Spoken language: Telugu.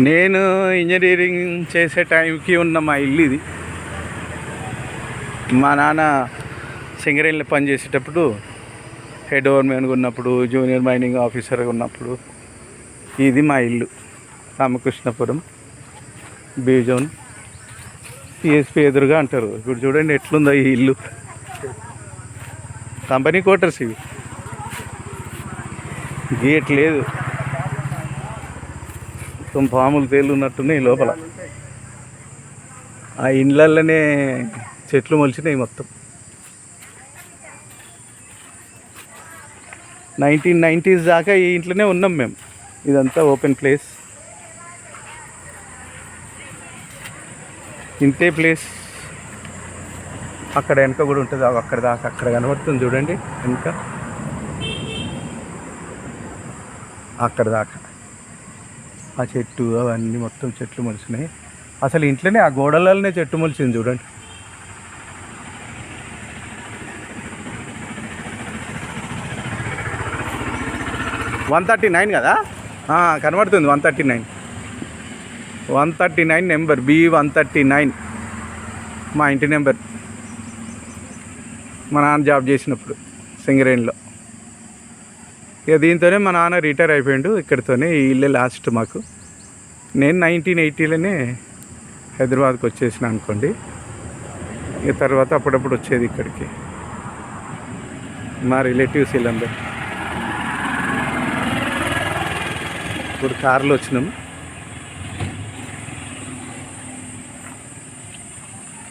నేను ఇంజనీరింగ్ చేసే టైంకి ఉన్న మా ఇల్లు ఇది. మా నాన్న సింగరేణిలో పనిచేసేటప్పుడు హెడ్ ఓవర్మెన్గా ఉన్నప్పుడు, జూనియర్ మైనింగ్ ఆఫీసర్గా ఉన్నప్పుడు ఇది మా ఇల్లు. రామకృష్ణపురం బీ జోన్ సిఎస్పి ఎదురుగా అంటారు. ఇప్పుడు చూడండి ఎట్లుందో ఈ ఇల్లు. కంపెనీ క్వార్టర్స్ ఇవి. గేట్ లేదు, మొత్తం పాములు తేలున్నట్టున్నాయి లోపల. ఆ ఇండ్లలోనే చెట్లు మొలిచినాయి మొత్తం. 1990s దాకా ఈ ఇంట్లోనే ఉన్నాం మేము. ఇదంతా ఓపెన్ ప్లేస్, ఇంతే ప్లేస్. అక్కడ వెనక కూడా ఉంటుంది, అక్కడ దాకా అక్కడ కనబడుతుంది చూడండి వెనక, అక్కడ దాకా ఆ చెట్టు అవన్నీ మొత్తం చెట్లు మొలిచినాయి. అసలు ఇంట్లోనే ఆ గోడలనే చెట్టు మొలిచింది చూడండి. వన్ 139 కదా, కనబడుతుంది 139 నెంబర్, B139 మా ఇంటి నెంబర్. మా నాన్న జాబ్ చేసినప్పుడు సింగరేణిలో. ఇక దీంతోనే మా నాన్న రిటైర్ అయిపోయాడు. ఇక్కడితోనే ఈ ఇల్లే లాస్ట్ మాకు. నేను 1980లోనే హైదరాబాద్కి వచ్చేసిన అనుకోండి. ఇక తర్వాత అప్పుడప్పుడు వచ్చేది ఇక్కడికి, మా రిలేటివ్స్ వీళ్ళందరూ. ఇప్పుడు కారులో వచ్చినాం.